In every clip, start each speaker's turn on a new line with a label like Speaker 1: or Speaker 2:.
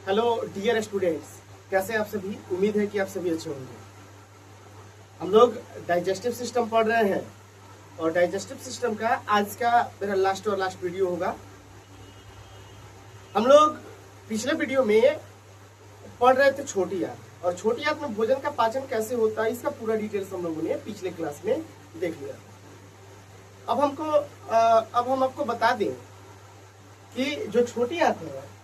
Speaker 1: Hello dear students, कैसे आप सभी। उम्मीद है कि आप सभी अच्छे होंगे। हम लोग डाइजेस्टिव सिस्टम पढ़ रहे हैं और डाइजेस्टिव सिस्टम का आज का मेरा लास्ट वीडियो होगा। हम लोग पिछले वीडियो में पढ़ रहे थे छोटी आंत, और छोटी आंत में भोजन का पाचन कैसे होता है इसका पूरा डिटेल्स हम लोगों ने पिछले क्लास में देख लिया था। अब हम आपको बता दें कि जो छोटी आंत है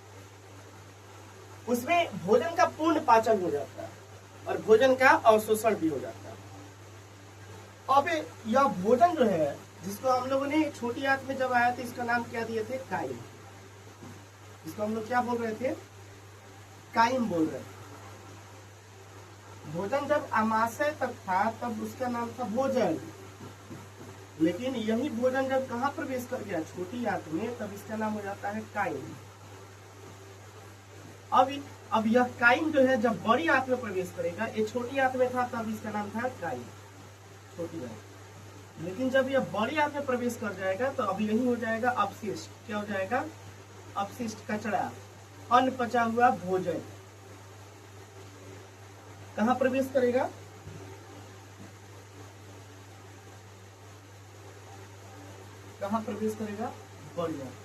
Speaker 1: उसमें भोजन का पूर्ण पाचन हो जाता है और भोजन का अवशोषण भी हो जाता है। अब यह भोजन जो है जिसको हम लोगों ने छोटी आंत में जब आया था इसका नाम क्या दिए थे, काइम। इसको हम लोग क्या बोल रहे थे, काइम बोल रहे थे। भोजन जब आमाशय तक था तब उसका नाम था भोजन, लेकिन यही भोजन जब कहाँ प्रवेश कर गया, छोटी आंत में, तब इसका नाम हो जाता है काइम। अब यह काइम जो है जब बड़ी आंत में प्रवेश करेगा, ये छोटी आंत में था तब इसका नाम था काइम, छोटी आंत। लेकिन जब यह बड़ी आंत में प्रवेश कर जाएगा तो अब यही हो जाएगा अपशिष्ट। क्या हो जाएगा? अपशिष्ट, कचरा, अन्न पचा हुआ भोजन। कहाँ प्रवेश करेगा? कहाँ प्रवेश करेगा? बड़ी आंत।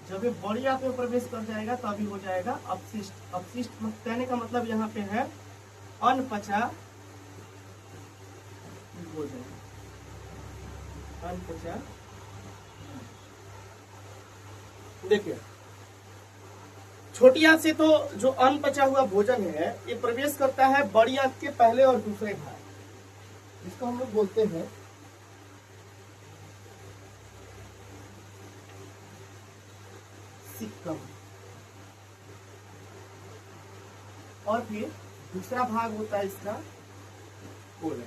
Speaker 1: जब ये बड़ी आंत में प्रवेश कर जाएगा तो अभी हो जाएगा अपशिष्ट। अपशिष्ट कहने का मतलब यहाँ पे है अनपचा भोजन, अनपचा। देखिए, छोटी आंत से तो जो अनपचा हुआ भोजन है ये प्रवेश करता है बड़ी आंत के पहले और दूसरे भाग, जिसको हम लोग बोलते हैं सिक्कम, और फिर दूसरा भाग होता है इसका कोलन।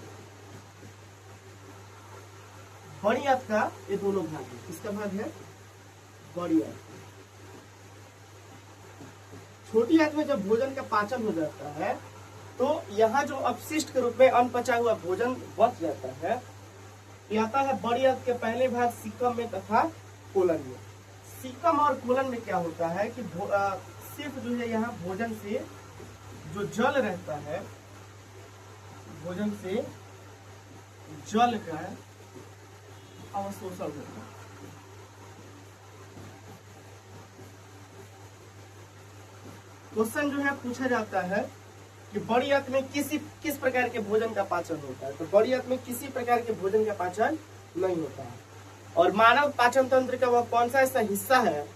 Speaker 1: बड़ी आंत का ये दोनों भाग है। किसका भाग है? बड़ी आंत। छोटी आंत में जब भोजन का पाचन हो जाता है तो यहाँ जो अपशिष्ट के रूप में अनपचा हुआ भोजन बच जाता है, ये आता है बड़ी आंत के पहले भाग सिक्कम में तथा कोलन में। सिक्कम और कोलन में क्या होता है कि सिर्फ जो है यहाँ भोजन से जो जल रहता है, भोजन से जल का अवशोषण होता है। क्वेश्चन जो है पूछा जाता है कि बड़ी आंत में किस प्रकार के भोजन का पाचन होता है, तो बड़ी आंत में किसी प्रकार के भोजन का पाचन नहीं होता है। और मानव पाचन तंत्र का वह कौन सा ऐसा हिस्सा है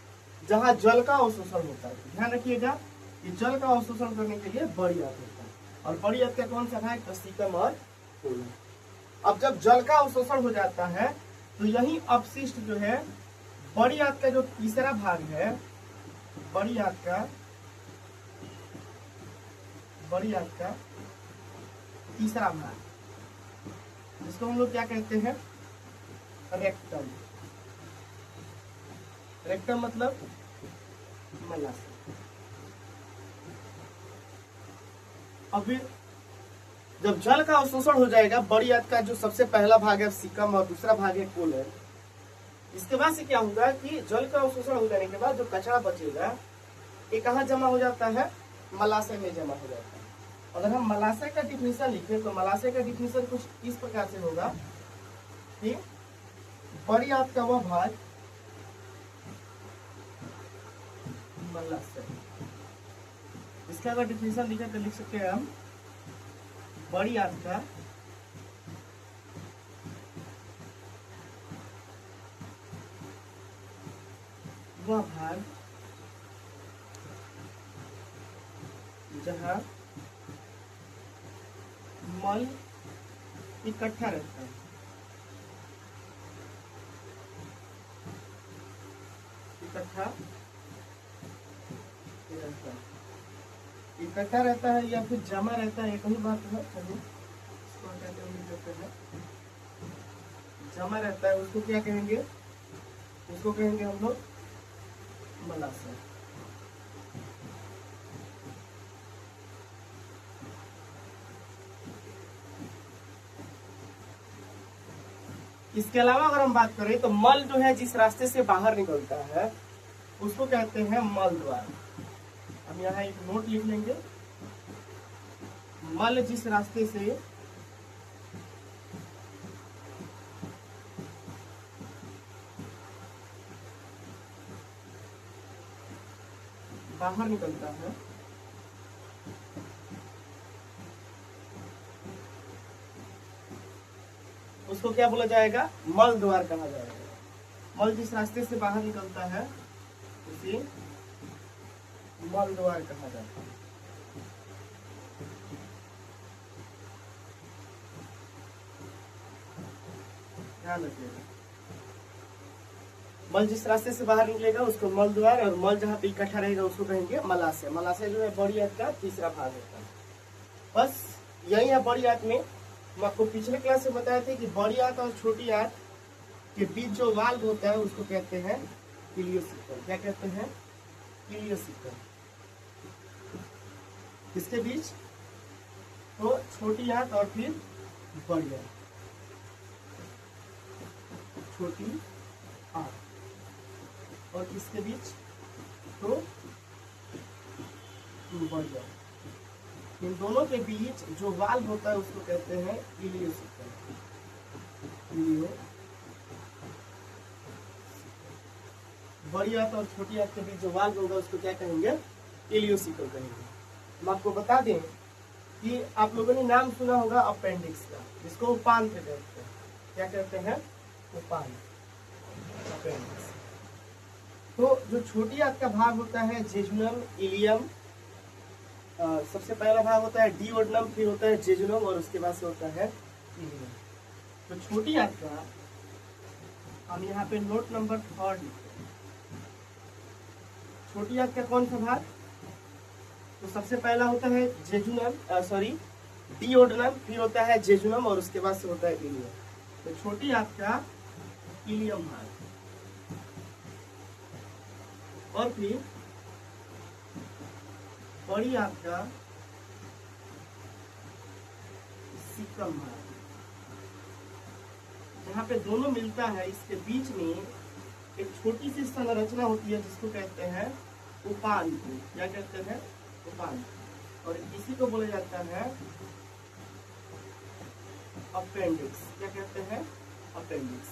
Speaker 1: जहां जल का अवशोषण होता है? ध्यान रखिएगा, ये जल का अवशोषण करने के लिए बड़ी आंत होता है। और बड़ी आंत का कौन सा भाग? तो सिक्कम और कोलन। अब जब जल का अवशोषण हो जाता है तो यही अपशिष्ट जो है बड़ी आंत का जो तीसरा भाग है, बड़ी आंत का तीसरा भाग, जिसको हम लोग क्या कहते हैं? रेक्टम। रेक्टम मतलब मलाशय। अभी जब जल का अवशोषण हो जाएगा, बड़ी आंत का जो सबसे पहला भाग है सिक्कम और दूसरा भाग है कोलन, इसके बाद से क्या होगा कि जल का अवशोषण हो जाने के बाद जो कचरा बचेगा ये कहाँ जमा हो जाता है? मलाशय में जमा हो जाता है। अगर हम मलाशय का डिफिनेशन लिखें तो मलाशय का डिफिनेशन कुछ इस प्रकार से होगा कि बड़ी आंत का वह भाग मलाशय। इसका अगर डिफिनेशन लिखें तो लिख सकते हैं हम बड़ी आंत का वह भाग जहां मल इकट्ठा रहता है, इकट्ठा रहता है या फिर जमा रहता है, एक ही बात है। चलिए इसको कहते हैं, जमा रहता है उसको क्या कहेंगे? उसको कहेंगे हम लोग मलाशय। इसके अलावा अगर हम बात करें तो मल जो है जिस रास्ते से बाहर निकलता है उसको कहते हैं मल द्वार। हम यहाँ एक नोट लिख लेंगे। मल जिस रास्ते से बाहर निकलता है उसको क्या बोला जाएगा? मल द्वार कहा जाएगा। मल जिस रास्ते से बाहर निकलता है उसे मल द्वार कहा जाता है। ध्यान रखिएगा, मल जिस रास्ते से बाहर निकलेगा उसको मल द्वार, और मल जहाँ पे इकट्ठा रहेगा उसको कहेंगे मलाशय। मलाशय जो है बड़ी आंत का तीसरा भाग होता है। बस यही है बड़ी आंत में। हम आपको पिछले क्लास में बताए थे कि बड़ी आंत और छोटी आंत के बीच जो वाल्व होता है उसको कहते हैं इलियोसिकल। क्या कहते हैं? इलियोसिकल। किसके बीच? तो छोटी आंत और फिर बड़ी आंत। छोटी आंत और किसके बीच? तो बड़ी आंत। इन दोनों के बीच जो वाल्व होता है उसको कहते हैं इलियोसिकल। बड़ी आंत और छोटी आंत के बीच जो वाल्व होगा उसको क्या कहेंगे? इलियोसिकल कहेंगे। हम आपको बता दें कि आप लोगों ने नाम सुना होगा अपेंडिक्स का, जिसको उपांत्र कहते हैं। क्या कहते हैं? उपांत्र, अपेंडिक्स। तो जो छोटी आंत का भाग होता है जेजुनम, इलियम, सबसे पहला भाग होता है डिओडनम, फिर होता है जेजुनम और उसके बाद से होता है इलियम। तो छोटी आंत का हम यहाँ पे नोट नंबर 3 लिखते हैं। छोटी आंत का कौन सा भाग? तो सबसे पहला होता है जेजुनम, डिओडनम, फिर होता है जेजुनम और उसके बाद से होता है इलियम। तो छोटी आंत का इलियम भाग, और फिर बड़ी आंत का सीकम भाग। जहाँ पे दोनों मिलता है इसके बीच में एक छोटी सी संरचना होती है जिसको कहते हैं उपांत्र। क्या कहते हैं? उपांत्र। और इसी को बोला जाता है अपेंडिक्स। क्या कहते हैं? अपेंडिक्स।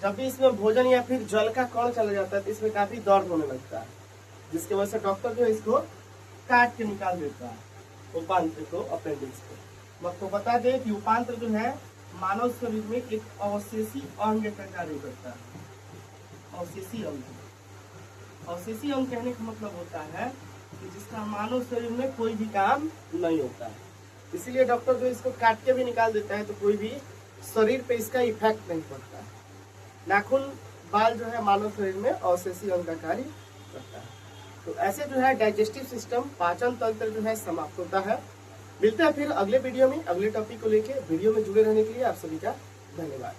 Speaker 1: जब भी इसमें भोजन या फिर जल का कण चला जाता है तो इसमें काफी दर्द होने लगता है, जिसकी वजह से डॉक्टर जो है इसको काट के निकाल देता है, उपांत्र को, अपेंडिक्स को। मैं आपको बता दें कि उपांत्र जो है मानव शरीर में एक अवशेषी अंग का कार्य करता है। अवशेषी अंग, अवशेषी अंग कहने का मतलब होता है कि जिसका मानव शरीर में कोई भी काम नहीं होता है। इसीलिए डॉक्टर जो इसको काट के भी निकाल देता है तो कोई भी शरीर पे इसका इफेक्ट नहीं पड़ता है। नाखून, बाल जो है मानव शरीर में अवशेषी अंग का कार्य करता है। तो ऐसे जो है डाइजेस्टिव सिस्टम, पाचन तंत्र जो है समाप्त होता है। मिलते हैं फिर अगले वीडियो में अगले टॉपिक को लेके। वीडियो में जुड़े रहने के लिए आप सभी का धन्यवाद।